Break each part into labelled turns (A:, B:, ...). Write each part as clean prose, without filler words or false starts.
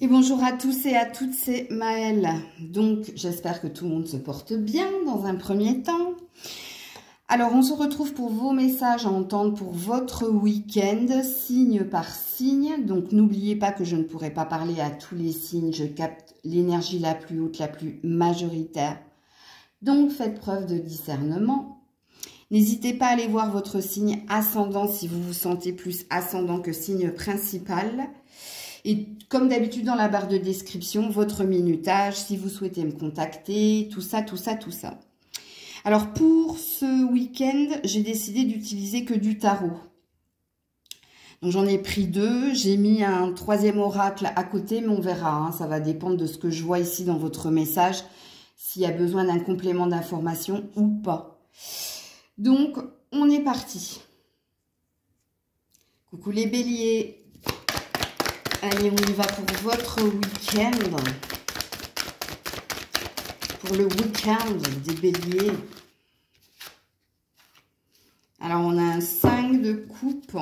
A: Et bonjour à tous et à toutes, c'est Maëlle. Donc, j'espère que tout le monde se porte bien dans un premier temps. Alors, on se retrouve pour vos messages à entendre pour votre week-end, signe par signe. Donc, n'oubliez pas que je ne pourrai pas parler à tous les signes. Je capte l'énergie la plus haute, la plus majoritaire. Donc, faites preuve de discernement. N'hésitez pas à aller voir votre signe ascendant si vous vous sentez plus ascendant que signe principal. Et comme d'habitude dans la barre de description, votre minutage, si vous souhaitez me contacter, tout ça. Alors pour ce week-end, j'ai décidé d'utiliser que du tarot. Donc j'en ai pris deux, j'ai mis un troisième oracle à côté, mais on verra, hein, ça va dépendre de ce que je vois ici dans votre message, s'il y a besoin d'un complément d'information ou pas. Donc on est parti. Coucou les béliers. Allez, on y va pour votre week-end. Pour le week-end des béliers. Alors, on a un 5 de coupe.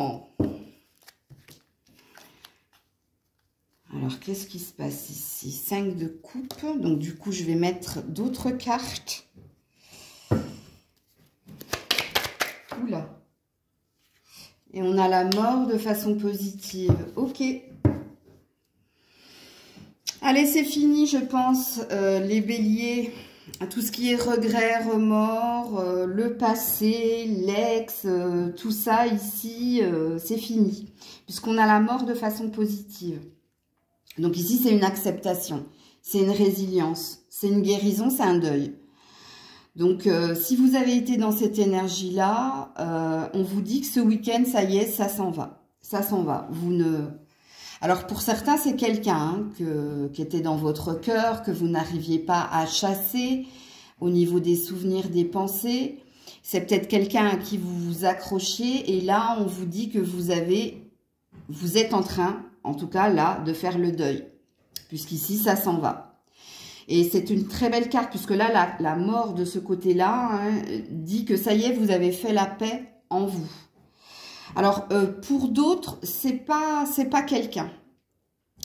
A: Alors, qu'est-ce qui se passe ici? 5 de coupe. Donc, du coup, je vais mettre d'autres cartes. Oula. Et on a la mort de façon positive. Ok. Allez, c'est fini, je pense, les béliers, tout ce qui est regret, remords, le passé, l'ex, tout ça ici, c'est fini, puisqu'on a la mort de façon positive. Donc ici, c'est une acceptation, c'est une résilience, c'est une guérison, c'est un deuil. Donc, si vous avez été dans cette énergie-là, on vous dit que ce week-end, ça y est, ça s'en va. Ça s'en va. Vous ne... Alors, pour certains, c'est quelqu'un qui était dans votre cœur, que vous n'arriviez pas à chasser au niveau des souvenirs, des pensées. C'est peut-être quelqu'un à qui vous vous accrochiez et là, on vous dit que vous êtes en train, en tout cas là, de faire le deuil. Puisqu'ici, ça s'en va. Et c'est une très belle carte puisque là, la mort de ce côté-là hein, dit que ça y est, vous avez fait la paix en vous. Alors, pour d'autres, c'est pas quelqu'un.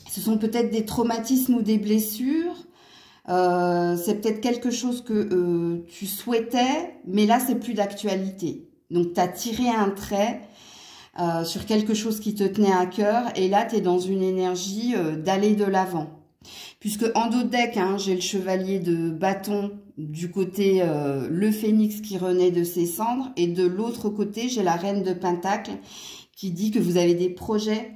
A: Ce sont peut-être des traumatismes ou des blessures. C'est peut-être quelque chose que tu souhaitais, mais là, c'est plus d'actualité. Donc, tu as tiré un trait sur quelque chose qui te tenait à cœur. Et là, tu es dans une énergie d'aller de l'avant. Puisque en dos de deck, hein, j'ai le chevalier de bâton du côté le phénix qui renaît de ses cendres et de l'autre côté, j'ai la reine de Pentacle qui dit que vous avez des projets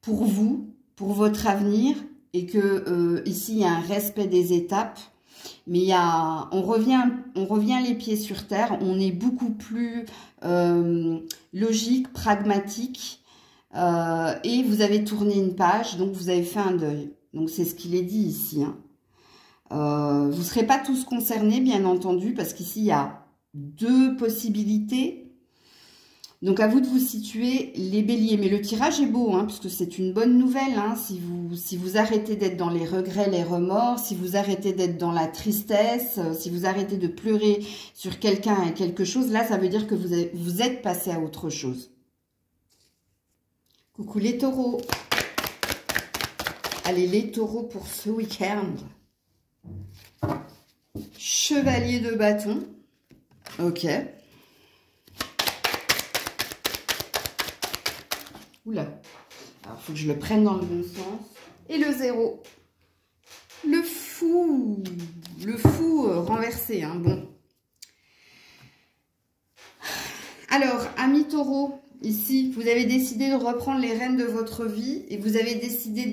A: pour vous, pour votre avenir et que ici, il y a un respect des étapes. Mais on revient les pieds sur terre, on est beaucoup plus logique, pragmatique et vous avez tourné une page, donc vous avez fait un deuil. Donc, c'est ce qu'il est dit ici. Hein. Vous ne serez pas tous concernés, bien entendu, parce qu'ici, il y a deux possibilités. Donc, à vous de vous situer, les béliers. Mais le tirage est beau, hein, puisque c'est une bonne nouvelle. Hein, si vous arrêtez d'être dans les regrets, les remords, si vous arrêtez d'être dans la tristesse, si vous arrêtez de pleurer sur quelqu'un et quelque chose, là, ça veut dire que vous êtes passé à autre chose. Coucou les taureaux. Allez, les taureaux pour ce week-end. Chevalier de bâton. Ok. Oula. Alors, il faut que je le prenne dans le bon sens. Et le 0. Le fou. Le fou renversé. Hein. Bon. Alors, amis taureaux, ici, vous avez décidé de reprendre les rênes de votre vie et vous avez décidé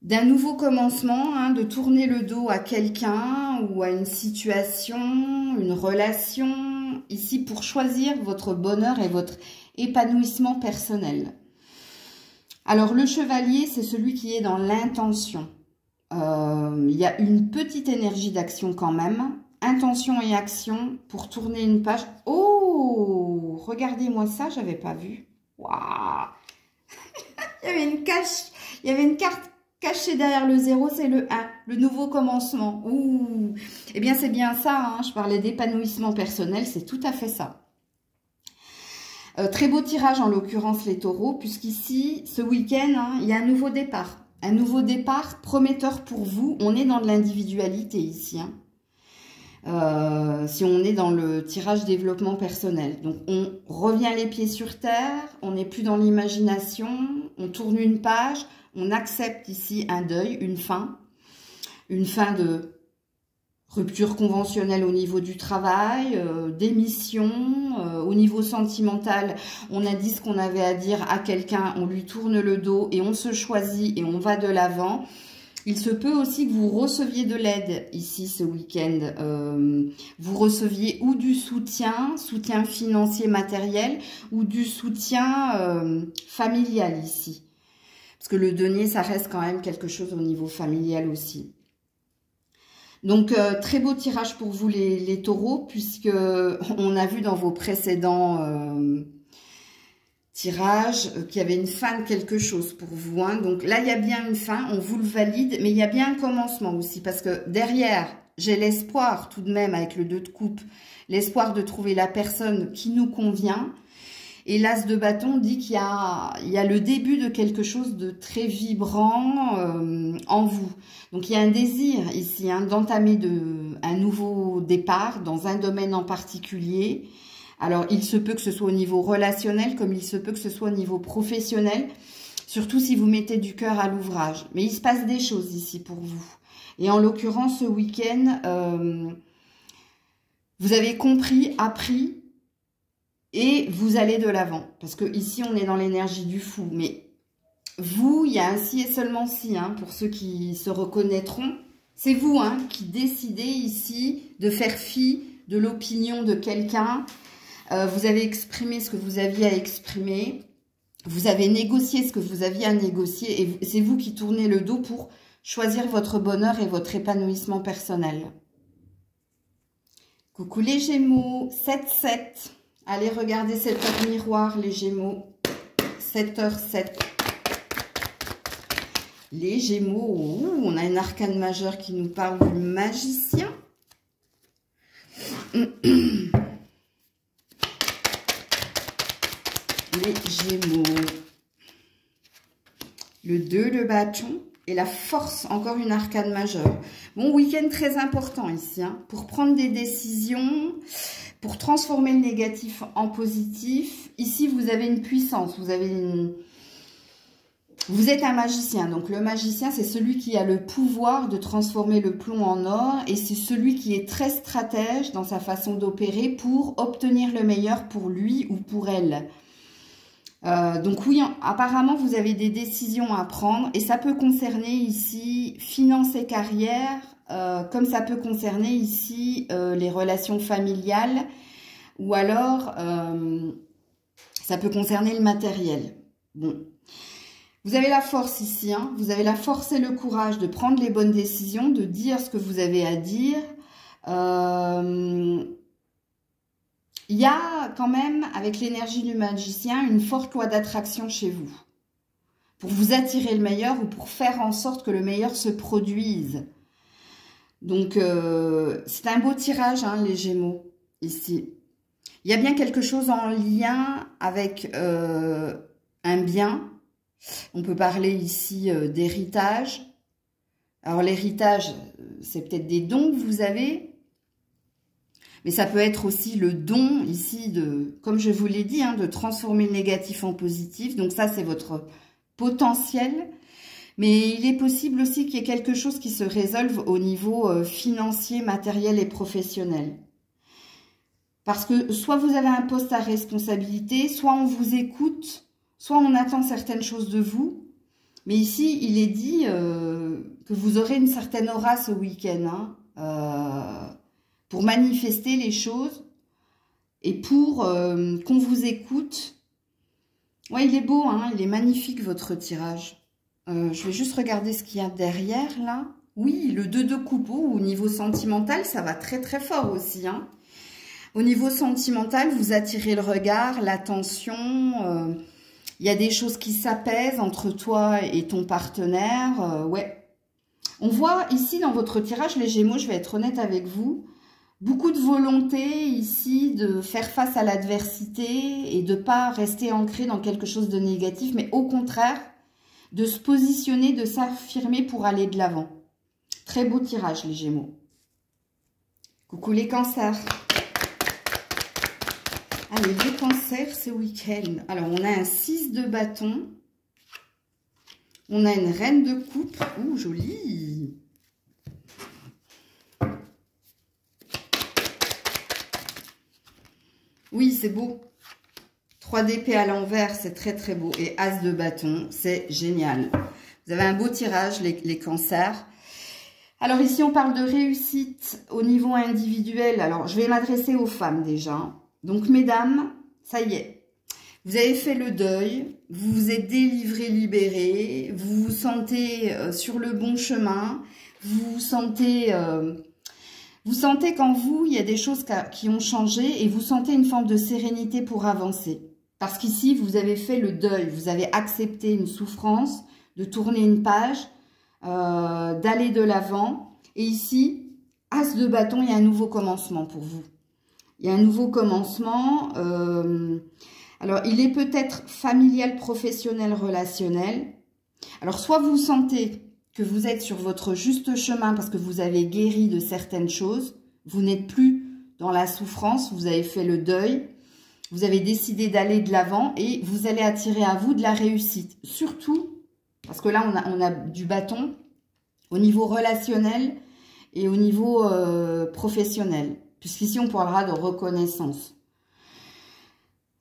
A: d'un nouveau commencement, hein, de tourner le dos à quelqu'un ou à une situation, une relation, ici pour choisir votre bonheur et votre épanouissement personnel. Alors le chevalier, c'est celui qui est dans l'intention. Il y a une petite énergie d'action quand même. Intention et action pour tourner une page. Oh, regardez-moi ça, j'avais pas vu. Waouh. Il y avait une carte caché derrière le 0, c'est le 1, le nouveau commencement. Ouh. Eh bien, c'est bien ça, hein. Je parlais d'épanouissement personnel, c'est tout à fait ça. Très beau tirage, en l'occurrence, les taureaux, puisqu'ici, ce week-end, hein, il y a un nouveau départ. Un nouveau départ prometteur pour vous. On est dans de l'individualité ici, hein. Si on est dans le tirage développement personnel. Donc, on revient les pieds sur terre, on n'est plus dans l'imagination, on tourne une page, on accepte ici un deuil, une fin de rupture conventionnelle au niveau du travail, démission, au niveau sentimental, on a dit ce qu'on avait à dire à quelqu'un, on lui tourne le dos et on se choisit et on va de l'avant. Il se peut aussi que vous receviez de l'aide ici ce week-end. Vous receviez ou du soutien financier, matériel, ou du soutien familial ici. Parce que le denier, ça reste quand même quelque chose au niveau familial aussi. Donc, très beau tirage pour vous les taureaux, puisque on a vu dans vos précédents tirage, qu'il y avait une fin de quelque chose pour vous, hein. Donc là, il y a bien une fin, on vous le valide, mais il y a bien un commencement aussi, parce que derrière, j'ai l'espoir tout de même, avec le 2 de coupe, l'espoir de trouver la personne qui nous convient. Et l'As de bâton dit qu'il y a le début de quelque chose de très vibrant en vous. Donc, il y a un désir ici, hein, d'entamer un nouveau départ dans un domaine en particulier. Alors, il se peut que ce soit au niveau relationnel, comme il se peut que ce soit au niveau professionnel, surtout si vous mettez du cœur à l'ouvrage. Mais il se passe des choses ici pour vous. Et en l'occurrence, ce week-end, vous avez compris, appris, et vous allez de l'avant. Parce que ici, on est dans l'énergie du fou. Mais vous, il y a un si et seulement si, hein, pour ceux qui se reconnaîtront. C'est vous, hein, qui décidez ici de faire fi de l'opinion de quelqu'un. Vous avez exprimé ce que vous aviez à exprimer. Vous avez négocié ce que vous aviez à négocier. Et c'est vous qui tournez le dos pour choisir votre bonheur et votre épanouissement personnel. Coucou les Gémeaux, 7-7. Allez regarder cette heure miroir, les Gémeaux. 7h07. Les Gémeaux, on a un arcane majeur qui nous parle du magicien. Les Gémeaux. Le 2, le bâton. Et la force, encore une arcane majeure. Bon, week-end très important ici, hein, pour prendre des décisions, pour transformer le négatif en positif. Ici, vous avez une puissance, vous êtes un magicien. Donc, le magicien, c'est celui qui a le pouvoir de transformer le plomb en or. Et c'est celui qui est très stratège dans sa façon d'opérer pour obtenir le meilleur pour lui ou pour elle. Donc oui, apparemment, vous avez des décisions à prendre et ça peut concerner ici finances et carrière, comme ça peut concerner ici les relations familiales ou alors ça peut concerner le matériel. Bon, vous avez la force ici, hein, vous avez la force et le courage de prendre les bonnes décisions, de dire ce que vous avez à dire. Il y a quand même, avec l'énergie du magicien, une forte loi d'attraction chez vous. Pour vous attirer le meilleur ou pour faire en sorte que le meilleur se produise. Donc, c'est un beau tirage, hein, les Gémeaux, ici. Il y a bien quelque chose en lien avec un bien. On peut parler ici d'héritage. Alors, l'héritage, c'est peut-être des dons que vous avez. Mais ça peut être aussi le don ici de, comme je vous l'ai dit, hein, de transformer le négatif en positif. Donc ça, c'est votre potentiel. Mais il est possible aussi qu'il y ait quelque chose qui se résolve au niveau financier, matériel et professionnel. Parce que soit vous avez un poste à responsabilité, soit on vous écoute, soit on attend certaines choses de vous. Mais ici, il est dit que vous aurez une certaine aura ce week-end, hein, pour manifester les choses et pour qu'on vous écoute. Ouais, il est beau, hein, il est magnifique votre tirage. Je vais juste regarder ce qu'il y a derrière là. Oui, le 2 de coupe, au niveau sentimental, ça va très très fort aussi, hein. Au niveau sentimental, vous attirez le regard, l'attention. Il y a des choses qui s'apaisent entre toi et ton partenaire. Ouais. On voit ici dans votre tirage, les Gémeaux, je vais être honnête avec vous, beaucoup de volonté ici de faire face à l'adversité et de ne pas rester ancré dans quelque chose de négatif, mais au contraire, de se positionner, de s'affirmer pour aller de l'avant. Très beau tirage, les Gémeaux. Coucou les cancers. Allez, les cancers ce week-end. Alors, on a un 6 de bâton. On a une reine de coupe. Ouh, jolie. Oui, c'est beau. 3 d'épée à l'envers, c'est très très beau. Et as de bâton, c'est génial. Vous avez un beau tirage, les cancers. Alors ici, on parle de réussite au niveau individuel. Alors, je vais m'adresser aux femmes déjà. Donc, mesdames, ça y est. Vous avez fait le deuil. Vous vous êtes délivré, libéré. Vous vous sentez sur le bon chemin. Vous sentez qu'en vous, il y a des choses qui ont changé et vous sentez une forme de sérénité pour avancer. Parce qu'ici, vous avez fait le deuil. Vous avez accepté une souffrance, de tourner une page, d'aller de l'avant. Et ici, as de bâton, il y a un nouveau commencement pour vous. Il y a un nouveau commencement. Alors, il est peut-être familial, professionnel, relationnel. Alors, soit vous sentez que vous êtes sur votre juste chemin parce que vous avez guéri de certaines choses. Vous n'êtes plus dans la souffrance, vous avez fait le deuil. Vous avez décidé d'aller de l'avant et vous allez attirer à vous de la réussite. Surtout, parce que là, on a du bâton au niveau relationnel et au niveau professionnel. Puisqu'ici, on parlera de reconnaissance.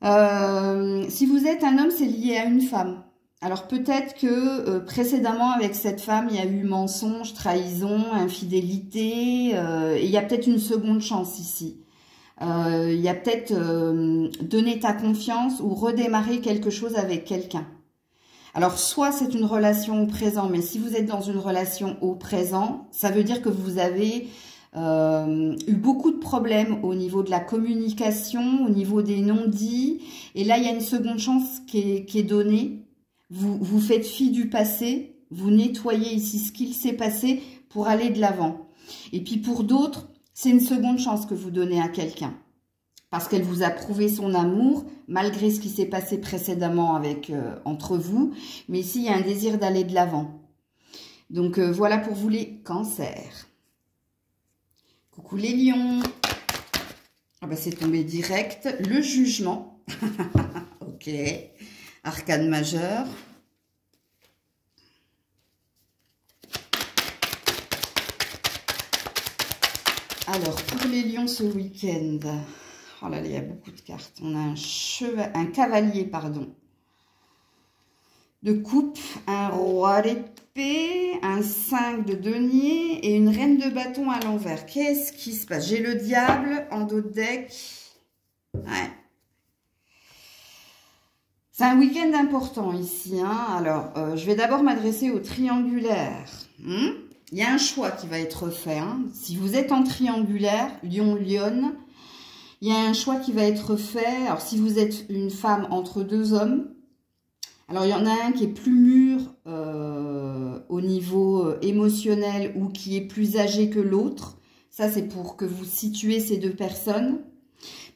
A: Si vous êtes un homme, c'est lié à une femme. Alors, peut-être que précédemment, avec cette femme, il y a eu mensonge, trahison, infidélité. Et il y a peut-être une seconde chance ici. Il y a peut-être donner ta confiance ou redémarrer quelque chose avec quelqu'un. Alors, soit c'est une relation au présent, mais si vous êtes dans une relation au présent, ça veut dire que vous avez eu beaucoup de problèmes au niveau de la communication, au niveau des non-dits. Et là, il y a une seconde chance qui est donnée. Vous faites fi du passé, vous nettoyez ici ce qu'il s'est passé pour aller de l'avant. Et puis pour d'autres, c'est une seconde chance que vous donnez à quelqu'un. Parce qu'elle vous a prouvé son amour, malgré ce qui s'est passé précédemment entre vous. Mais ici, il y a un désir d'aller de l'avant. Donc, voilà pour vous les cancers. Coucou les lions. Ah ben, c'est tombé direct. Le jugement. Ok. Arcane majeur. Alors, pour les lions ce week-end... Oh là là, il y a beaucoup de cartes. On a un cavalier, pardon, de coupe, un roi d'épée, un 5 de denier et une reine de bâton à l'envers. Qu'est-ce qui se passe? J'ai le diable en dos de deck. Ouais. C'est un week-end important ici. Hein. Alors, je vais d'abord m'adresser au triangulaire. Il y a un choix qui va être fait. Hein. Si vous êtes en triangulaire, lion-lionne, il y a un choix qui va être fait. Alors, si vous êtes une femme entre deux hommes, alors il y en a un qui est plus mûr au niveau émotionnel ou qui est plus âgé que l'autre. Ça, c'est pour que vous situez ces deux personnes.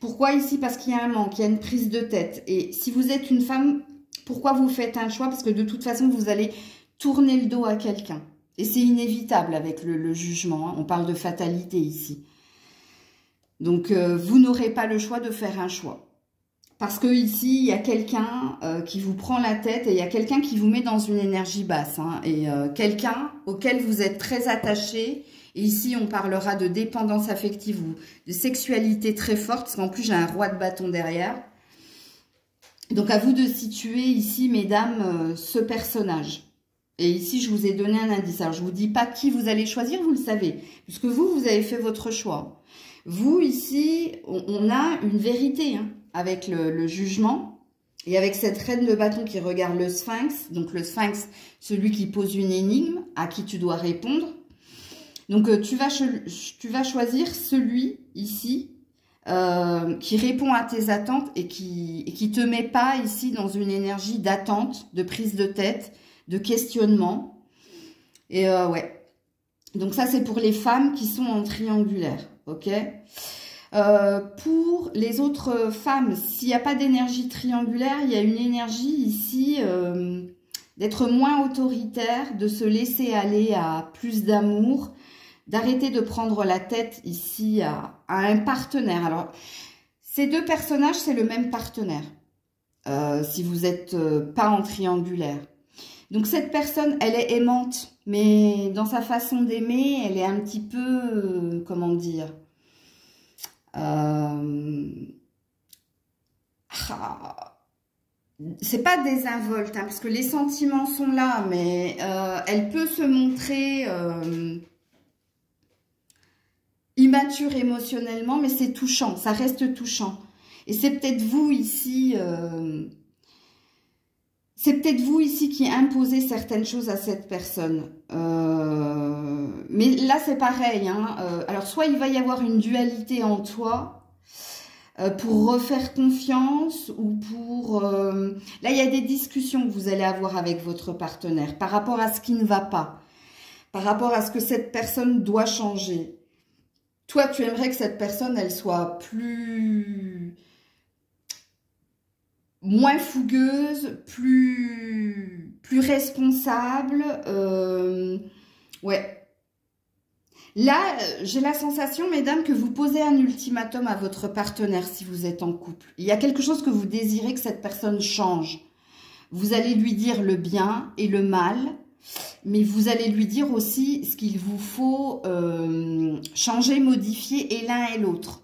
A: Pourquoi ici? Parce qu'il y a un manque, il y a une prise de tête. Et si vous êtes une femme, pourquoi vous faites un choix? Parce que de toute façon, vous allez tourner le dos à quelqu'un. Et c'est inévitable avec le jugement. Hein. On parle de fatalité ici. Donc, vous n'aurez pas le choix de faire un choix. Parce que ici, il y a quelqu'un qui vous prend la tête et il y a quelqu'un qui vous met dans une énergie basse. Hein, et quelqu'un auquel vous êtes très attaché. Et ici, on parlera de dépendance affective ou de sexualité très forte. Parce qu'en plus, j'ai un roi de bâton derrière. Donc, à vous de situer ici, mesdames, ce personnage. Et ici, je vous ai donné un indice. Alors, je ne vous dis pas qui vous allez choisir, vous le savez. Puisque vous avez fait votre choix. Vous, ici, on a une vérité hein, avec le jugement et avec cette reine de bâton qui regarde le sphinx. Donc, le sphinx, celui qui pose une énigme à qui tu dois répondre. Donc, tu vas choisir celui, ici, qui répond à tes attentes et qui te met pas, ici, dans une énergie d'attente, de prise de tête, de questionnement. Et ouais. Donc, ça, c'est pour les femmes qui sont en triangulaire. Ok. Pour les autres femmes, s'il n'y a pas d'énergie triangulaire, il y a une énergie ici d'être moins autoritaire, de se laisser aller à plus d'amour, d'arrêter de prendre la tête ici à un partenaire. Alors, ces deux personnages, c'est le même partenaire, si vous n'êtes pas en triangulaire. Donc, cette personne, elle est aimante, mais dans sa façon d'aimer, elle est un petit peu, comment dire, c'est pas désinvolte, hein, parce que les sentiments sont là, mais elle peut se montrer immature émotionnellement, mais c'est touchant, ça reste touchant. Et c'est peut-être vous ici, qui imposez certaines choses à cette personne. Mais là, c'est pareil. Hein, alors, soit il va y avoir une dualité en toi pour refaire confiance ou pour... Là, il y a des discussions que vous allez avoir avec votre partenaire par rapport à ce qui ne va pas, par rapport à ce que cette personne doit changer. Toi, tu aimerais que cette personne, elle soit moins fougueuse, plus responsable. Ouais. Là, j'ai la sensation, mesdames, que vous posez un ultimatum à votre partenaire si vous êtes en couple. Il y a quelque chose que vous désirez que cette personne change. Vous allez lui dire le bien et le mal, mais vous allez lui dire aussi ce qu'il vous faut changer, modifier, et l'un et l'autre.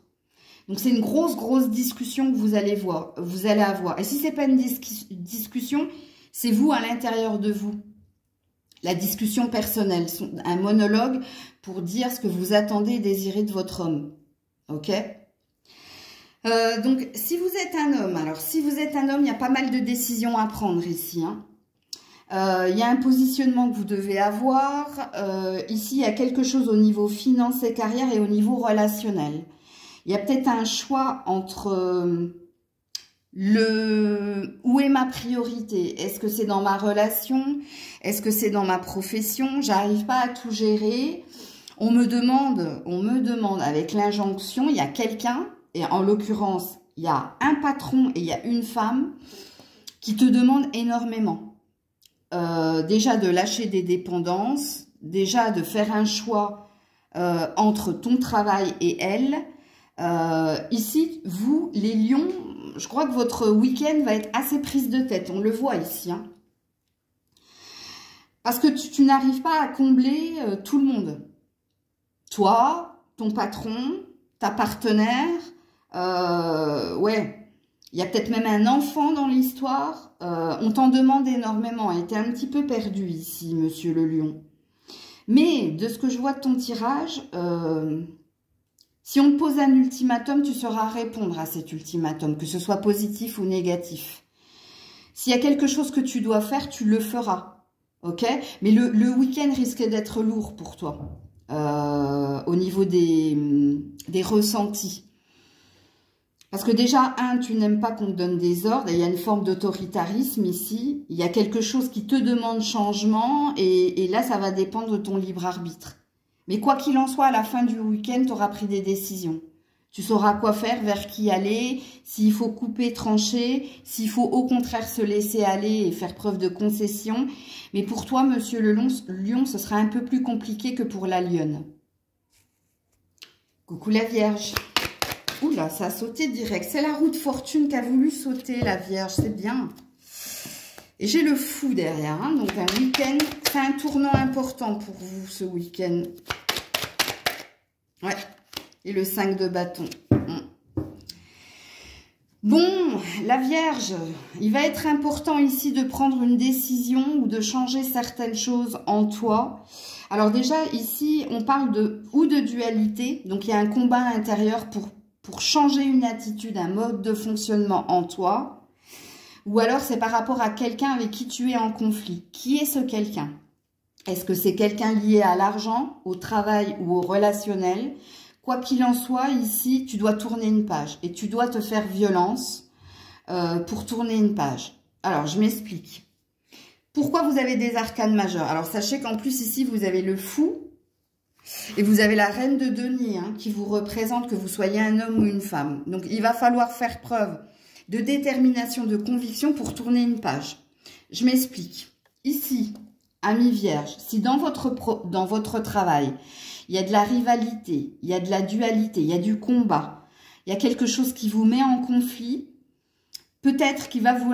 A: Donc, c'est une grosse discussion que vous allez avoir. Et si ce n'est pas une discussion, c'est vous à l'intérieur de vous. La discussion personnelle, un monologue pour dire ce que vous attendez et désirez de votre homme. Ok ? Donc, si vous êtes un homme, alors si vous êtes un homme, il y a pas mal de décisions à prendre ici. Hein. Il y a un positionnement que vous devez avoir. Ici, il y a quelque chose au niveau finance et carrière et au niveau relationnel. Il y a peut-être un choix entre où est ma priorité? Est-ce que c'est dans ma relation? Est-ce que c'est dans ma profession? J'arrive pas à tout gérer. On me demande avec l'injonction, il y a quelqu'un, et en l'occurrence, il y a un patron et il y a une femme qui te demande énormément. Déjà de lâcher des dépendances, déjà de faire un choix entre ton travail et elle. Ici, vous, les lions, je crois que votre week-end va être assez prise de tête. On le voit ici. Hein. Parce que tu n'arrives pas à combler tout le monde. Toi, ton patron, ta partenaire, ouais. Il y a peut-être même un enfant dans l'histoire. On t'en demande énormément. Et tu es un petit peu perdu ici, monsieur le lion. Mais de ce que je vois de ton tirage... si on te pose un ultimatum, tu sauras répondre à cet ultimatum, que ce soit positif ou négatif. S'il y a quelque chose que tu dois faire, tu le feras. Ok? Mais le week-end risque d'être lourd pour toi. Au niveau des ressentis. Parce que déjà, tu n'aimes pas qu'on te donne des ordres. Et il y a une forme d'autoritarisme ici. Il y a quelque chose qui te demande changement. Et là, ça va dépendre de ton libre arbitre. Mais quoi qu'il en soit, à la fin du week-end, tu auras pris des décisions. Tu sauras quoi faire, vers qui aller, s'il faut couper, trancher, s'il faut au contraire se laisser aller et faire preuve de concession. Mais pour toi, monsieur le lion, ce sera un peu plus compliqué que pour la lionne. Coucou la Vierge. Oula, ça a sauté direct. C'est la roue de fortune qui a voulu sauter, la Vierge, c'est bien. Et j'ai le fou derrière, hein, donc un week-end, c'est un tournant important pour vous ce week-end. Ouais, et le 5 de bâton. Bon, la Vierge, il va être important ici de prendre une décision ou de changer certaines choses en toi. Alors déjà, ici, on parle de dualité, donc il y a un combat intérieur pour changer une attitude, un mode de fonctionnement en toi. Ou alors, c'est par rapport à quelqu'un avec qui tu es en conflit. Qui est ce quelqu'un? Est-ce que c'est quelqu'un lié à l'argent, au travail ou au relationnel? Quoi qu'il en soit, ici, tu dois tourner une page. Et tu dois te faire violence pour tourner une page. Alors, je m'explique. Pourquoi vous avez des arcanes majeures? Alors, sachez qu'en plus, ici, vous avez le fou. Et vous avez la reine de denier hein, qui vous représente, que vous soyez un homme ou une femme. Donc, il va falloir faire preuve de détermination, de conviction pour tourner une page. Je m'explique. ici, ami Vierge, si dans votre travail, il y a de la rivalité, il y a de la dualité, il y a du combat, il y a quelque chose qui vous met en conflit, peut-être qu'il va vous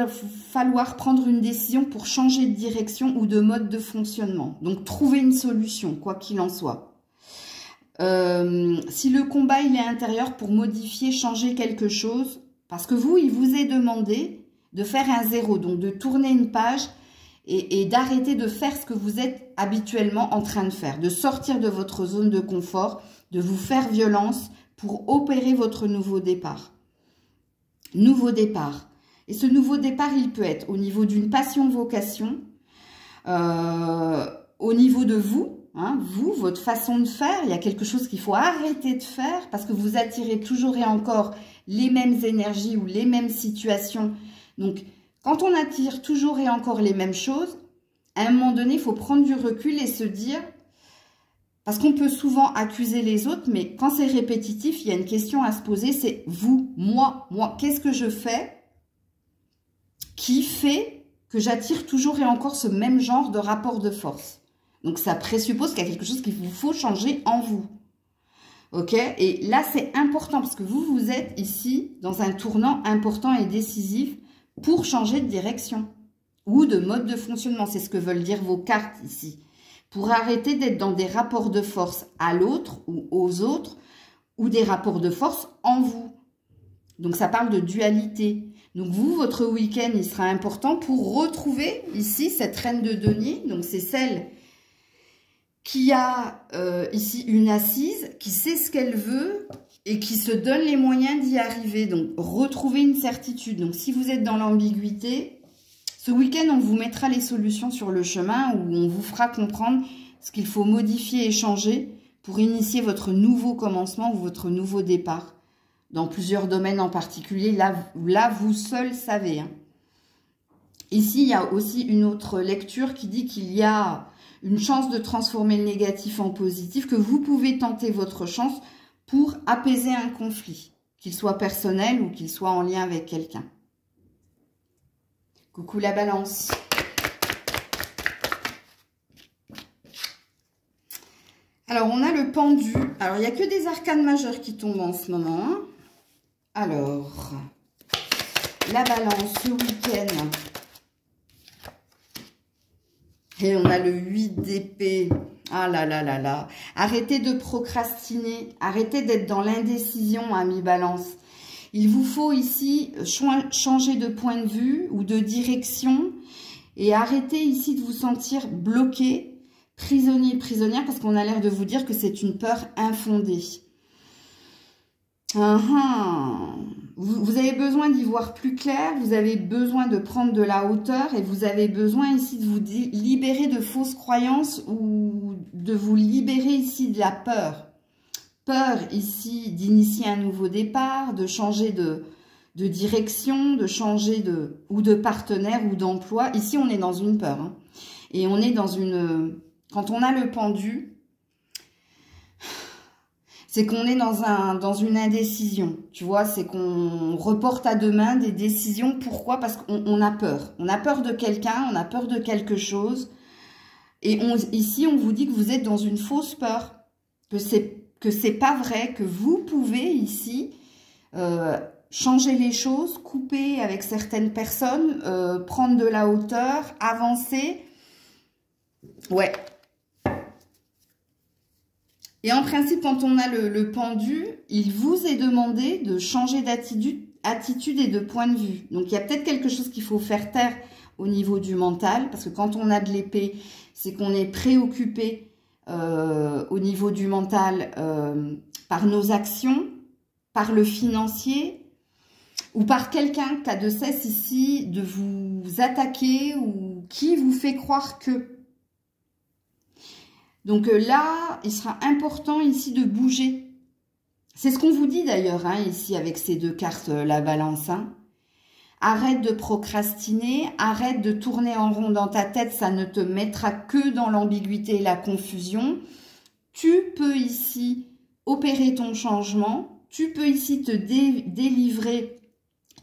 A: falloir prendre une décision pour changer de direction ou de mode de fonctionnement. Donc, trouver une solution, quoi qu'il en soit. Si le combat, il est intérieur pour modifier, changer quelque chose, parce que vous, il vous est demandé de faire un zéro, donc de tourner une page et d'arrêter de faire ce que vous êtes habituellement en train de faire, de sortir de votre zone de confort, de vous faire violence pour opérer votre nouveau départ. Nouveau départ. Et ce nouveau départ, il peut être au niveau d'une passion-vocation, au niveau de vous, hein, vous, votre façon de faire. Il y a quelque chose qu'il faut arrêter de faire parce que vous attirez toujours et encore les mêmes énergies ou les mêmes situations. Donc, quand on attire toujours et encore les mêmes choses, à un moment donné, il faut prendre du recul et se dire, parce qu'on peut souvent accuser les autres, mais quand c'est répétitif, il y a une question à se poser, c'est vous, moi, qu'est-ce que je fais qui fait que j'attire toujours et encore ce même genre de rapport de force? Donc, ça présuppose qu'il y a quelque chose qu'il vous faut changer en vous. Ok? Et là, c'est important parce que vous êtes ici dans un tournant important et décisif pour changer de direction ou de mode de fonctionnement. C'est ce que veulent dire vos cartes ici. Pour arrêter d'être dans des rapports de force à l'autre ou aux autres ou des rapports de force en vous. Donc, ça parle de dualité. Donc, vous, votre week-end, il sera important pour retrouver ici cette reine de denier. Donc, c'est celle qui a ici une assise, qui sait ce qu'elle veut et qui se donne les moyens d'y arriver. Donc, retrouver une certitude. Donc, si vous êtes dans l'ambiguïté, ce week-end, on vous mettra les solutions sur le chemin où on vous fera comprendre ce qu'il faut modifier et changer pour initier votre nouveau commencement ou votre nouveau départ. Dans plusieurs domaines en particulier, là vous seul savez. Hein. Ici, il y a aussi une autre lecture qui dit qu'il y a une chance de transformer le négatif en positif, que vous pouvez tenter votre chance pour apaiser un conflit, qu'il soit personnel ou qu'il soit en lien avec quelqu'un. Coucou la balance. Alors, on a le pendu. Alors, il n'y a que des arcanes majeures qui tombent en ce moment. Hein. Alors, la balance ce week-end. Et on a le 8 d'épée. Ah là là là là. Arrêtez de procrastiner. Arrêtez d'être dans l'indécision, ami balance. Il vous faut ici changer de point de vue ou de direction. Et arrêtez ici de vous sentir bloqué, prisonnier, prisonnière, parce qu'on a l'air de vous dire que c'est une peur infondée. Vous avez besoin d'y voir plus clair, vous avez besoin de prendre de la hauteur et vous avez besoin ici de vous libérer de fausses croyances ou de vous libérer ici de la peur. Peur ici d'initier un nouveau départ, de changer de direction, de changer ou de partenaire ou d'emploi. Ici, on est dans une peur. Hein. Et on est dans une... Quand on a le pendu, c'est qu'on est dans une indécision, tu vois, c'est qu'on reporte à demain des décisions. Pourquoi? Parce qu'on a peur. On a peur de quelqu'un, on a peur de quelque chose. Et ici, on vous dit que vous êtes dans une fausse peur, que c'est pas vrai, que vous pouvez ici changer les choses, couper avec certaines personnes, prendre de la hauteur, avancer. Ouais. Et en principe, quand on a le pendu, il vous est demandé de changer d'attitude et de point de vue. Donc, il y a peut-être quelque chose qu'il faut faire taire au niveau du mental, parce que quand on a de l'épée, c'est qu'on est préoccupé au niveau du mental par nos actions, par le financier, ou par quelqu'un qui a de cesse ici de vous attaquer ou qui vous fait croire que... Donc là, il sera important ici de bouger. C'est ce qu'on vous dit d'ailleurs, hein, ici avec ces deux cartes, la balance. Hein. Arrête de procrastiner, arrête de tourner en rond dans ta tête, ça ne te mettra que dans l'ambiguïté et la confusion. Tu peux ici opérer ton changement, tu peux ici te délivrer,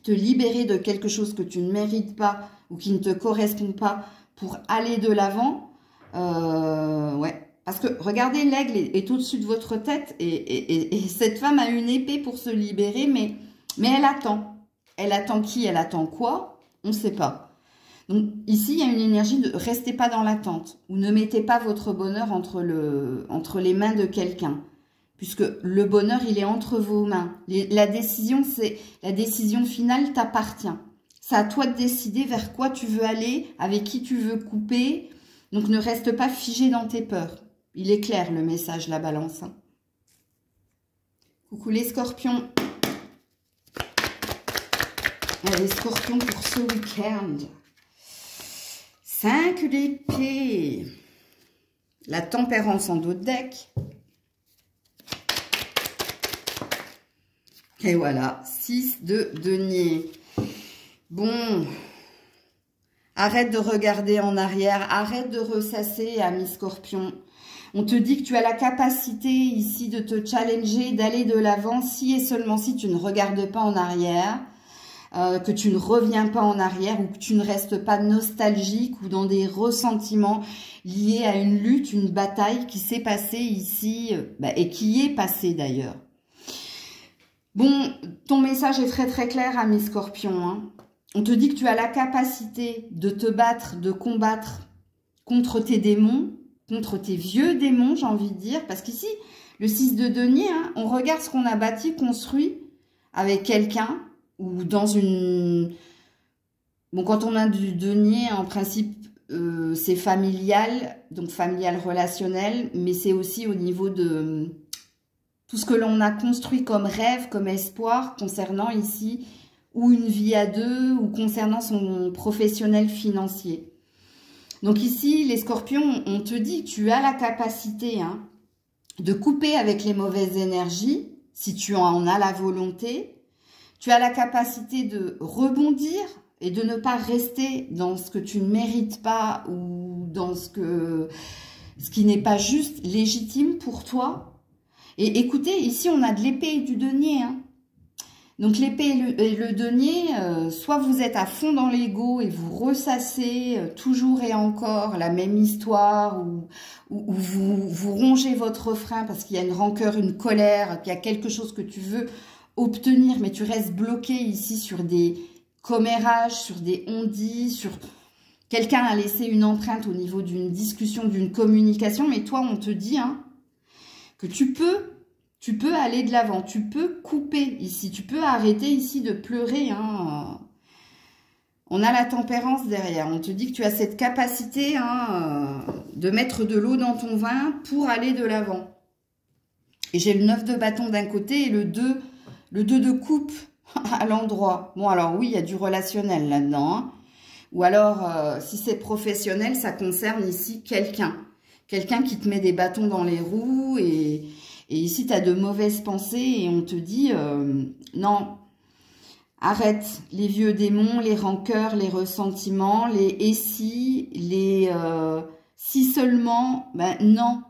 A: te libérer de quelque chose que tu ne mérites pas ou qui ne te correspond pas pour aller de l'avant. Ouais. Parce que, regardez, l'aigle est au-dessus de votre tête et cette femme a une épée pour se libérer, mais elle attend. Elle attend qui? Elle attend quoi? On ne sait pas. Donc, ici, il y a une énergie de restez pas dans l'attente ou ne mettez pas votre bonheur entre les mains de quelqu'un. Puisque le bonheur, il est entre vos mains. La décision finale t'appartient. C'est à toi de décider vers quoi tu veux aller, avec qui tu veux couper. Donc, ne reste pas figé dans tes peurs. Il est clair, le message, la balance. Hein. Coucou les scorpions. Les scorpions pour ce week-end. 5 d'épée. La tempérance en dos de deck. Et voilà, 6 de denier. Bon, arrête de regarder en arrière, arrête de ressasser, ami scorpion. On te dit que tu as la capacité ici de te challenger, d'aller de l'avant, si et seulement si tu ne regardes pas en arrière, que tu ne reviens pas en arrière ou que tu ne restes pas nostalgique ou dans des ressentiments liés à une lutte, une bataille qui s'est passée ici et qui est passée d'ailleurs. Bon, ton message est très très clair, ami scorpion. Hein. On te dit que tu as la capacité de te battre, de combattre contre tes démons, contre tes vieux démons, j'ai envie de dire. Parce qu'ici, le 6 de denier, hein, on regarde ce qu'on a bâti, construit avec quelqu'un ou dans une... Bon, quand on a du denier, en principe, c'est familial, donc familial relationnel, mais c'est aussi au niveau de... tout ce que l'on a construit comme rêve, comme espoir, concernant ici, ou une vie à deux, ou concernant son professionnel financier. Donc ici, les scorpions, on te dit que tu as la capacité de couper avec les mauvaises énergies, si tu en as la volonté. Tu as la capacité de rebondir et de ne pas rester dans ce que tu ne mérites pas, ou dans ce qui n'est pas juste, légitime pour toi. Et écoutez, ici, on a de l'épée et du denier. Hein. Donc, l'épée et le denier, soit vous êtes à fond dans l'ego et vous ressassez toujours et encore la même histoire, ou vous rongez votre frein parce qu'il y a une rancœur, une colère, qu'il y a quelque chose que tu veux obtenir, mais tu restes bloqué ici sur des commérages, sur des on-dit, sur... Quelqu'un a laissé une empreinte au niveau d'une discussion, d'une communication, mais toi, on te dit... que tu peux aller de l'avant, tu peux couper ici, tu peux arrêter ici de pleurer. Hein. On a la tempérance derrière, on te dit que tu as cette capacité de mettre de l'eau dans ton vin pour aller de l'avant. Et j'ai le 9 de bâton d'un côté et le 2 de coupe à l'endroit. Bon, alors oui, il y a du relationnel là-dedans. Hein. Ou alors, si c'est professionnel, ça concerne ici quelqu'un. Quelqu'un qui te met des bâtons dans les roues et ici, tu as de mauvaises pensées et on te dit non, arrête les vieux démons, les rancœurs, les ressentiments, les « et si », les « si seulement », ben non.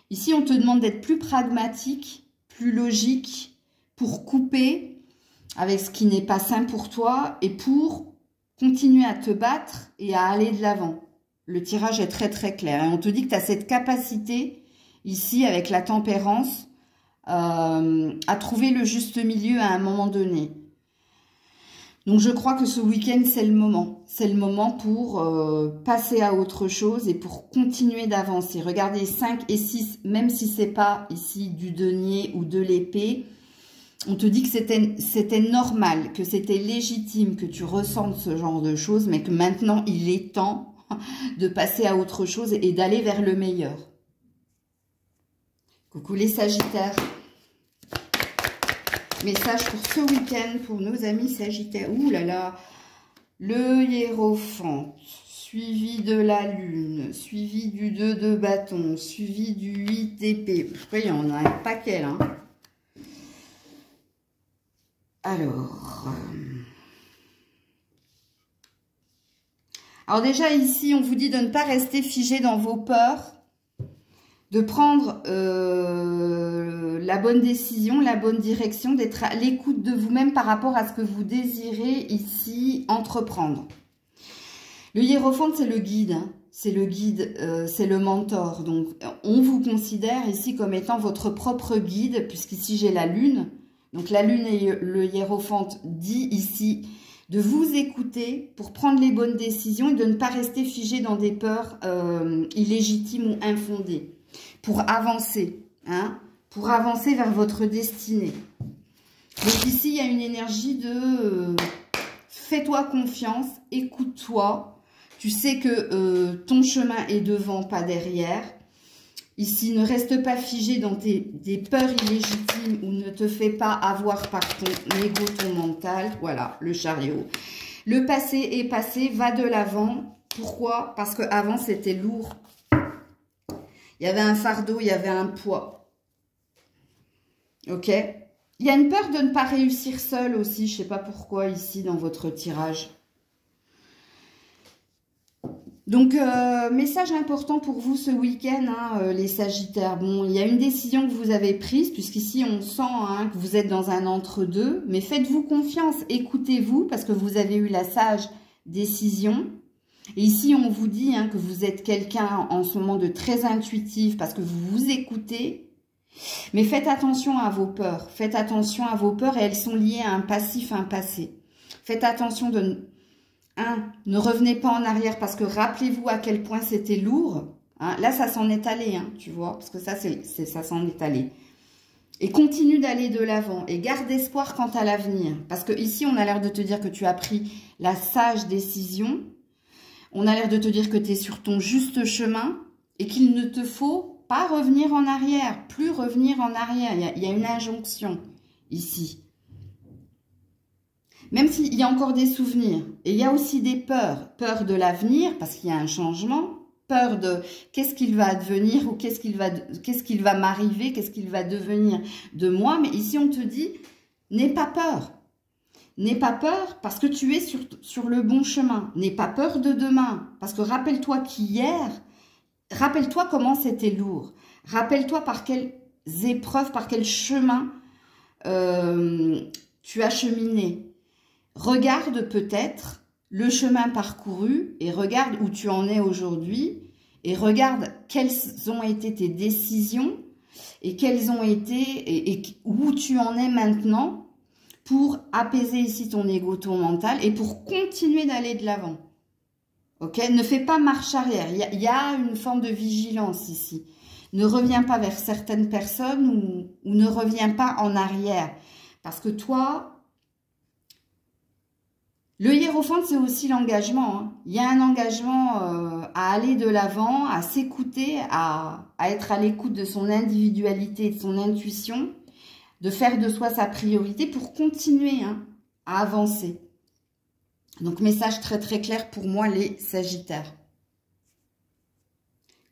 A: Ici, on te demande d'être plus pragmatique, plus logique pour couper avec ce qui n'est pas sain pour toi et pour continuer à te battre et à aller de l'avant. Le tirage est très très clair. Et on te dit que tu as cette capacité, ici, avec la tempérance, à trouver le juste milieu à un moment donné. Donc je crois que ce week-end, c'est le moment. C'est le moment pour passer à autre chose et pour continuer d'avancer. Regardez, 5 et 6, même si c'est pas ici du denier ou de l'épée, on te dit que c'était normal, que c'était légitime, que tu ressentes ce genre de choses, mais que maintenant, il est temps de passer à autre chose et d'aller vers le meilleur. Coucou les Sagittaires. Message pour ce week-end pour nos amis Sagittaires. Ouh là là. Le hiérophante, suivi de la lune, suivi du 2 de bâton, suivi du 8 d'épée. Il y en a un paquet là. Alors déjà ici, on vous dit de ne pas rester figé dans vos peurs, de prendre la bonne décision, la bonne direction, d'être à l'écoute de vous-même par rapport à ce que vous désirez ici entreprendre. Le hiérophante, c'est le guide, hein. C'est le guide, c'est le mentor. Donc, on vous considère ici comme étant votre propre guide, puisqu'ici, j'ai la lune. Donc, la lune et le hiérophante dit ici de vous écouter pour prendre les bonnes décisions et de ne pas rester figé dans des peurs illégitimes ou infondées. Pour avancer, hein, pour avancer vers votre destinée. Donc, ici, il y a une énergie de fais-toi confiance, écoute-toi. Tu sais que ton chemin est devant, pas derrière. Ici, ne reste pas figé dans des peurs illégitimes ou ne te fais pas avoir par ton ego, ton mental. Voilà, le chariot. Le passé est passé, va de l'avant. Pourquoi? Parce qu'avant, c'était lourd. Il y avait un fardeau, il y avait un poids. Ok? Il y a une peur de ne pas réussir seul aussi. Je ne sais pas pourquoi ici dans votre tirage. Donc, message important pour vous ce week-end, hein, les Sagittaires. Bon, il y a une décision que vous avez prise, puisqu'ici, on sent hein, que vous êtes dans un entre-deux. Mais faites-vous confiance, écoutez-vous, parce que vous avez eu la sage décision. Et ici, on vous dit hein, que vous êtes quelqu'un en ce moment de très intuitif, parce que vous vous écoutez. Mais faites attention à vos peurs. Faites attention à vos peurs, et elles sont liées à un passif, un passé. Faites attention de... ne revenez pas en arrière parce que rappelez-vous à quel point c'était lourd. Hein. Là, ça s'en est allé, hein, tu vois, parce que ça s'en est allé. Et continue d'aller de l'avant et garde espoir quant à l'avenir. Parce que ici, on a l'air de te dire que tu as pris la sage décision. On a l'air de te dire que tu es sur ton juste chemin et qu'il ne te faut pas revenir en arrière, plus revenir en arrière. Il y a une injonction ici. Même s'il y a encore des souvenirs. Et il y a aussi des peurs. Peur de l'avenir, parce qu'il y a un changement. Peur de qu'est-ce qu'il va advenir ou qu'est-ce qu'il va m'arriver, qu'est-ce qu'il va devenir de moi. Mais ici, on te dit, n'aie pas peur. N'aie pas peur parce que tu es sur le bon chemin. N'aie pas peur de demain. Parce que rappelle-toi qu'hier, rappelle-toi comment c'était lourd. Rappelle-toi par quelles épreuves, par quel chemin tu as cheminé. Regarde peut-être le chemin parcouru et regarde où tu en es aujourd'hui et regarde quelles ont été tes décisions et quelles ont été et où tu en es maintenant pour apaiser ici ton ego, ton mental et pour continuer d'aller de l'avant. Ok? Ne fais pas marche arrière. Il y a une forme de vigilance ici. Ne reviens pas vers certaines personnes ou ne reviens pas en arrière. Parce que toi... Le hiérophante, c'est aussi l'engagement. Hein. Il y a un engagement à aller de l'avant, à s'écouter, à être à l'écoute de son individualité, de son intuition, de faire de soi sa priorité pour continuer hein, à avancer. Donc, message très très clair pour moi, les Sagittaires.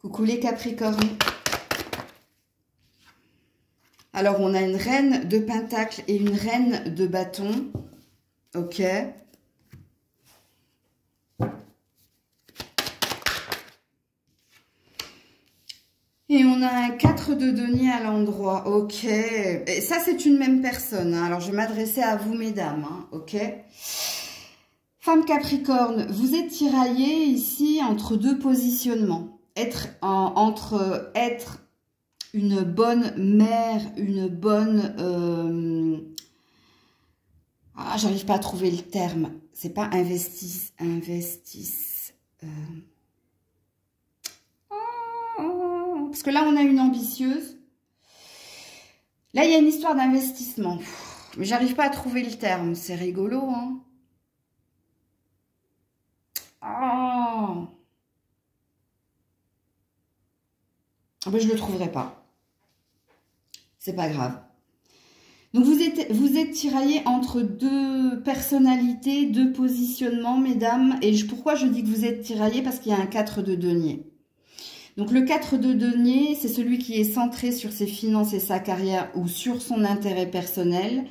A: Coucou les Capricornes. Alors, on a une reine de Pentacle et une reine de bâton. Ok. Et on a un 4 de denier à l'endroit, ok. Et ça, c'est une même personne. Hein. Alors, je vais m'adresser à vous, mesdames, hein, ok. Femme Capricorne, vous êtes tiraillée ici entre deux positionnements. Entre être une bonne mère, une bonne... Ah, j'arrive pas à trouver le terme. C'est pas investisse. Parce que là, on a une ambitieuse. Là, il y a une histoire d'investissement. Mais j'arrive pas à trouver le terme. C'est rigolo, hein. Oh. Ah ben, je le trouverai pas. C'est pas grave. Donc, vous êtes tiraillés entre deux personnalités, deux positionnements, mesdames. Et pourquoi je dis que vous êtes tiraillés? Parce qu'il y a un 4 de denier. Donc, le 4 de denier, c'est celui qui est centré sur ses finances et sa carrière ou sur son intérêt personnel.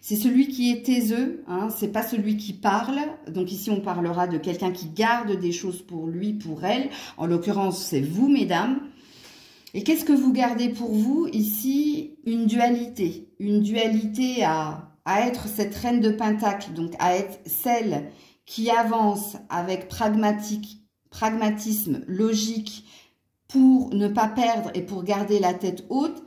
A: C'est celui qui est taiseux, hein, c'est pas celui qui parle. Donc, ici, on parlera de quelqu'un qui garde des choses pour lui, pour elle. En l'occurrence, c'est vous, mesdames. Et qu'est-ce que vous gardez pour vous? Ici, une dualité. Une dualité à être cette reine de Pentacle, donc à être celle qui avance avec pragmatisme, logique, pour ne pas perdre et pour garder la tête haute,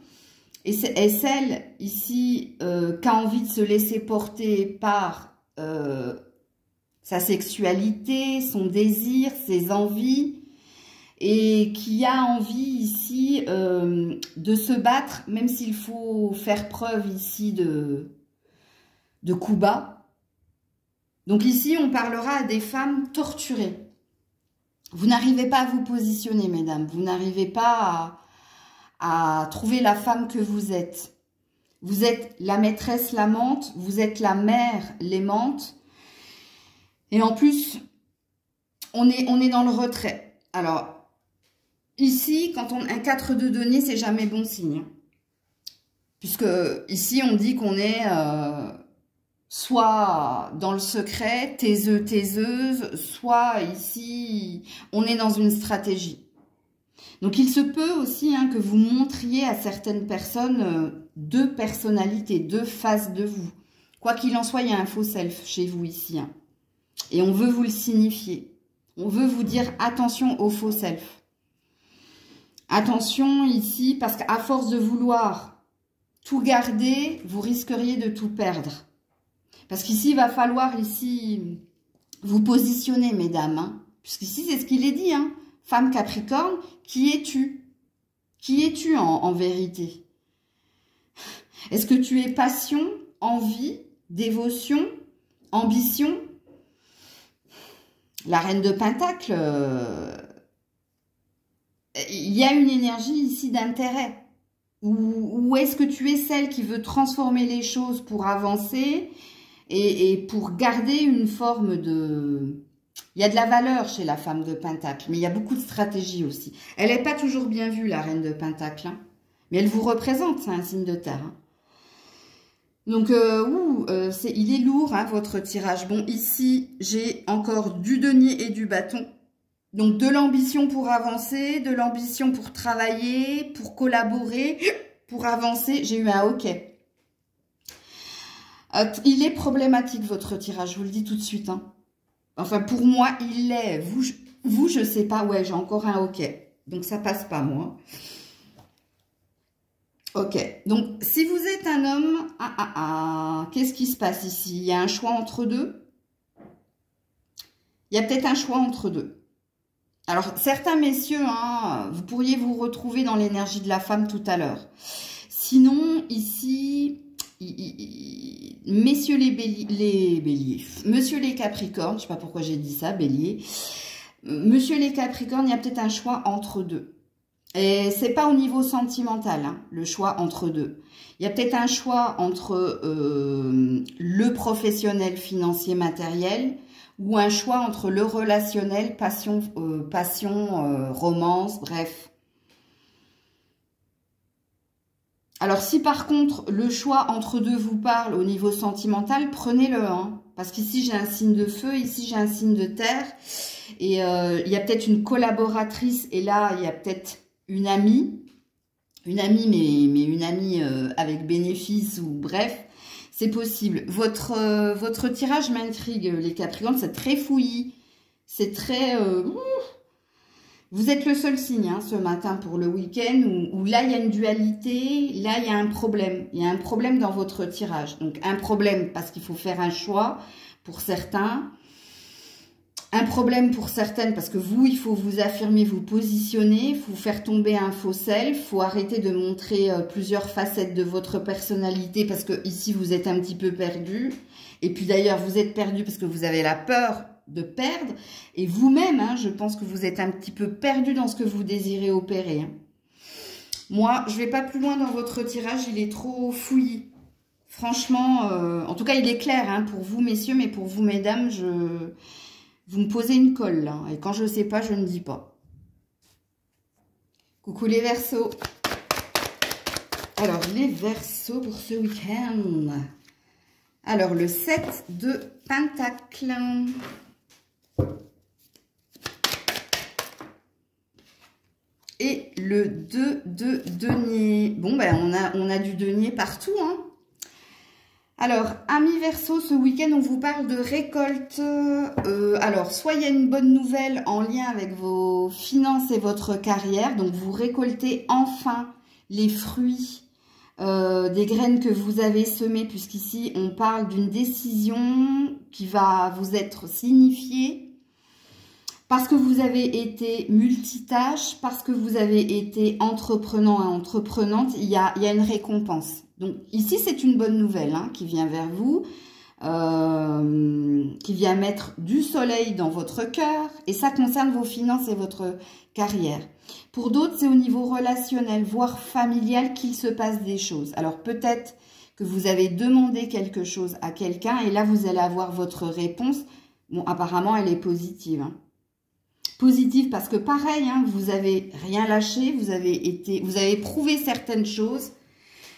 A: et celle ici qui a envie de se laisser porter par sa sexualité, son désir, ses envies, et qui a envie ici de se battre, même s'il faut faire preuve ici de coups bas. Donc ici, on parlera à des femmes torturées. Vous n'arrivez pas à vous positionner, mesdames. Vous n'arrivez pas à trouver la femme que vous êtes. Vous êtes la maîtresse l'amante, vous êtes la mère l'aimante. Et en plus, on est dans le retrait. Alors, ici, quand on a un 4 de denier, c'est jamais bon signe. Puisque ici, on dit qu'on est soit dans le secret, taiseux, taiseuse, soit ici, on est dans une stratégie. Donc, il se peut aussi que vous montriez à certaines personnes deux personnalités, deux faces de vous. Quoi qu'il en soit, il y a un faux self chez vous ici. Et on veut vous le signifier. On veut vous dire attention au faux self. Attention ici, parce qu'à force de vouloir tout garder, vous risqueriez de tout perdre. Parce qu'ici, il va falloir ici vous positionner, mesdames. Puisqu'ici, c'est ce qu'il est dit. Femme Capricorne, qui es-tu? Qui es-tu en vérité? Est-ce que tu es passion, envie, dévotion, ambition? La reine de Pentacle, il y a une énergie ici d'intérêt. Ou est-ce que tu es celle qui veut transformer les choses pour avancer et pour garder une forme de... Il y a de la valeur chez la femme de Pentacle, mais il y a beaucoup de stratégie aussi. Elle n'est pas toujours bien vue, la reine de Pentacle. Mais elle vous représente, c'est un signe de terre. Donc, il est lourd, votre tirage. Bon, ici, j'ai encore du denier et du bâton. Donc, de l'ambition pour avancer, de l'ambition pour travailler, pour collaborer, pour avancer. J'ai eu un hockey. Il est problématique, votre tirage, je vous le dis tout de suite. Enfin, pour moi, il l'est. Vous, je sais pas. Ouais, j'ai encore un hockey. Donc, ça passe pas, moi. Ok. Donc, si vous êtes un homme, qu'est-ce qui se passe ici? Il y a un choix entre deux? Il y a peut-être un choix entre deux. Alors, certains messieurs, vous pourriez vous retrouver dans l'énergie de la femme tout à l'heure. Sinon, ici... Messieurs les béliers, monsieur les capricornes, je ne sais pas pourquoi j'ai dit ça, bélier, monsieur les capricornes, il y a peut-être un choix entre deux. Et c'est pas au niveau sentimental, le choix entre deux. Il y a peut-être un choix entre le professionnel, financier, matériel, ou un choix entre le relationnel, passion, romance, bref. Alors, si par contre, le choix entre deux vous parle au niveau sentimental, prenez-le. Parce qu'ici, j'ai un signe de feu, ici, j'ai un signe de terre. Et il y a peut-être une collaboratrice, et là, il y a peut-être une amie. Une amie, mais une amie avec bénéfice, ou bref, c'est possible. Votre tirage m'intrigue, les Capricornes, c'est très fouillis. C'est très... Vous êtes le seul signe ce matin pour le week-end où là, il y a une dualité, là, il y a un problème. Il y a un problème dans votre tirage. Donc, un problème parce qu'il faut faire un choix pour certains. Un problème pour certaines parce que vous, il faut vous affirmer, vous positionner, il faut faire tomber un faux self, il faut arrêter de montrer plusieurs facettes de votre personnalité parce que ici, vous êtes un petit peu perdu. Et puis d'ailleurs, vous êtes perdu parce que vous avez la peur de perdre. Et vous-même, je pense que vous êtes un petit peu perdu dans ce que vous désirez opérer. Moi, je ne vais pas plus loin dans votre tirage, il est trop fouillis. Franchement, en tout cas, il est clair pour vous, messieurs, mais pour vous, mesdames, vous me posez une colle, là. Et quand je ne sais pas, je ne dis pas. Coucou les Verseaux. Alors, les Verseaux pour ce week-end. Alors, le 7 de Pentacle. Et le 2 de denier. Bon, ben, on a du denier partout, Alors, amis Verseau, ce week-end, on vous parle de récolte. Alors, soit il y a une bonne nouvelle en lien avec vos finances et votre carrière. Donc, vous récoltez enfin les fruits des graines que vous avez semées. Puisqu'ici, on parle d'une décision qui va vous être signifiée. Parce que vous avez été multitâche, parce que vous avez été entreprenant et entreprenante, il y a une récompense. Donc ici, c'est une bonne nouvelle qui vient vers vous, qui vient mettre du soleil dans votre cœur. Et ça concerne vos finances et votre carrière. Pour d'autres, c'est au niveau relationnel, voire familial, qu'il se passe des choses. Alors peut-être que vous avez demandé quelque chose à quelqu'un et là, vous allez avoir votre réponse. Bon, apparemment, elle est positive. Positive parce que pareil, vous avez rien lâché, vous avez prouvé certaines choses,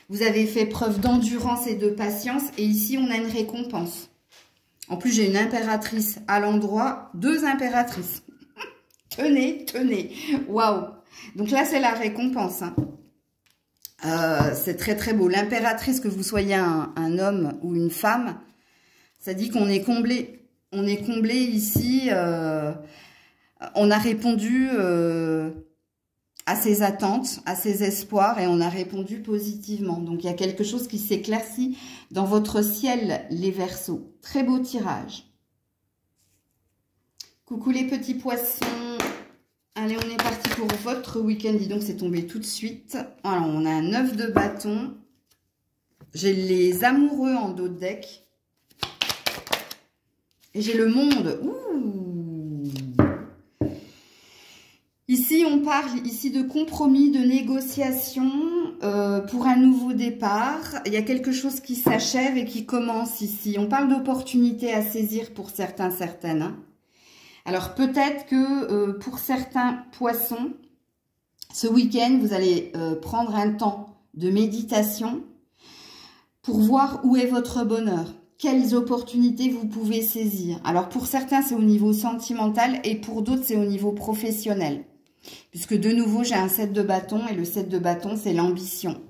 A: vous avez fait preuve d'endurance et de patience et ici on a une récompense. En plus j'ai une impératrice à l'endroit, 2 impératrices. Tenez, tenez, waouh. Donc là c'est la récompense. C'est très très beau. L'impératrice, que vous soyez un homme ou une femme, ça dit qu'on est comblé. On est comblé ici. On a répondu à ses attentes, à ses espoirs et on a répondu positivement. Donc, il y a quelque chose qui s'éclaircit dans votre ciel, les Verseaux. Très beau tirage. Coucou les petits poissons. Allez, on est parti pour votre week-end. Dis donc, c'est tombé tout de suite. Alors, on a un 9 de bâton. J'ai les amoureux en dos de deck. Et j'ai le monde. Ouh! Ici, on parle ici de compromis, de négociation pour un nouveau départ. Il y a quelque chose qui s'achève et qui commence ici. On parle d'opportunités à saisir pour certains, certaines. Alors, peut-être que pour certains poissons, ce week-end, vous allez prendre un temps de méditation pour voir où est votre bonheur. Quelles opportunités vous pouvez saisir. Alors, pour certains, c'est au niveau sentimental et pour d'autres, c'est au niveau professionnel. Puisque de nouveau, j'ai un 7 de bâton et le 7 de bâton, c'est l'ambition.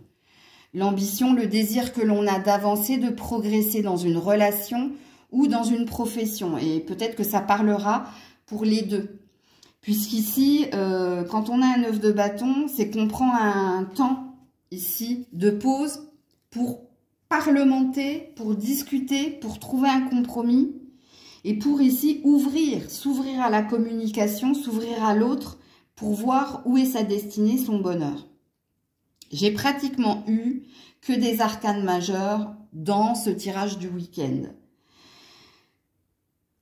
A: L'ambition, le désir que l'on a d'avancer, de progresser dans une relation ou dans une profession. Et peut-être que ça parlera pour les deux. Puisqu'ici, quand on a un 9 de bâton, c'est qu'on prend un temps ici de pause pour parlementer, pour discuter, pour trouver un compromis. Et pour ici, s'ouvrir à la communication, s'ouvrir à l'autre, pour voir où est sa destinée, son bonheur. J'ai pratiquement eu que des arcanes majeures dans ce tirage du week-end.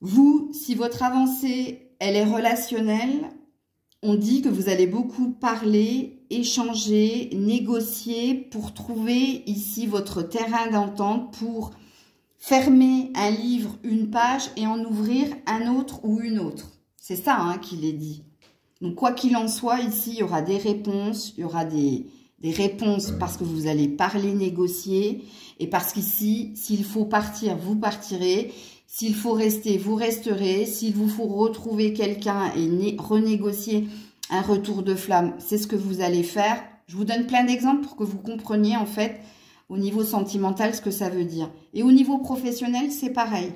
A: Vous, si votre avancée, elle est relationnelle, on dit que vous allez beaucoup parler, échanger, négocier pour trouver ici votre terrain d'entente, pour fermer un livre, une page et en ouvrir un autre ou une autre. C'est ça qu'il est dit. Donc, quoi qu'il en soit, ici, il y aura des réponses. Il y aura des réponses parce que vous allez parler, négocier. Et parce qu'ici, s'il faut partir, vous partirez. S'il faut rester, vous resterez. S'il vous faut retrouver quelqu'un et renégocier un retour de flamme, c'est ce que vous allez faire. Je vous donne plein d'exemples pour que vous compreniez, en fait, au niveau sentimental, ce que ça veut dire. Et au niveau professionnel, c'est pareil.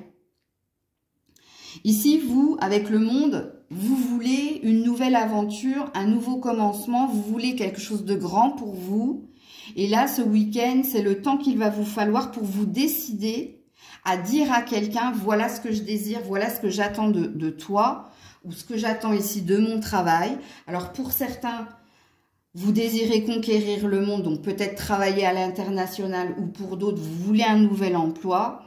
A: Ici, vous, avec le monde, vous voulez une nouvelle aventure, un nouveau commencement, vous voulez quelque chose de grand pour vous. Et là, ce week-end, c'est le temps qu'il va vous falloir pour vous décider à dire à quelqu'un, voilà ce que je désire, voilà ce que j'attends de toi, ou ce que j'attends ici de mon travail. Alors, pour certains, vous désirez conquérir le monde, donc peut-être travailler à l'international, ou pour d'autres, vous voulez un nouvel emploi.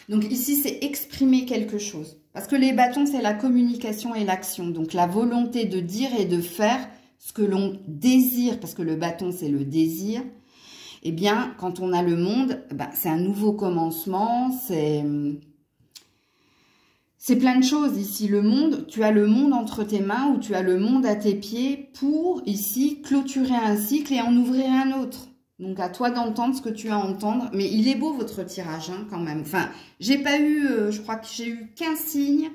A: Donc ici, c'est exprimer quelque chose. Parce que les bâtons, c'est la communication et l'action. Donc la volonté de dire et de faire ce que l'on désire, parce que le bâton, c'est le désir. Eh bien, quand on a le monde, c'est un nouveau commencement, c'est plein de choses. Ici, le monde, tu as le monde entre tes mains ou tu as le monde à tes pieds pour, ici, clôturer un cycle et en ouvrir un autre. Donc, à toi d'entendre ce que tu as à entendre. Mais il est beau, votre tirage, quand même. Enfin, j'ai pas eu, je crois que j'ai eu qu'un signe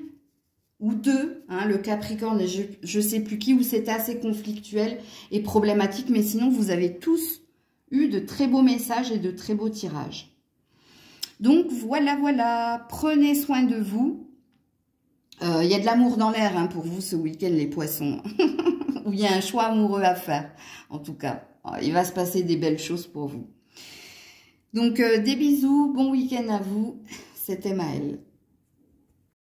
A: ou 2, le Capricorne et je sais plus qui, où c'était assez conflictuel et problématique. Mais sinon, vous avez tous eu de très beaux messages et de très beaux tirages. Donc, voilà, voilà. Prenez soin de vous. Il y a de l'amour dans l'air hein, pour vous ce week-end, les poissons. Où il y a un choix amoureux à faire, en tout cas. Il va se passer des belles choses pour vous. Donc, des bisous. Bon week-end à vous. C'était Maëlle.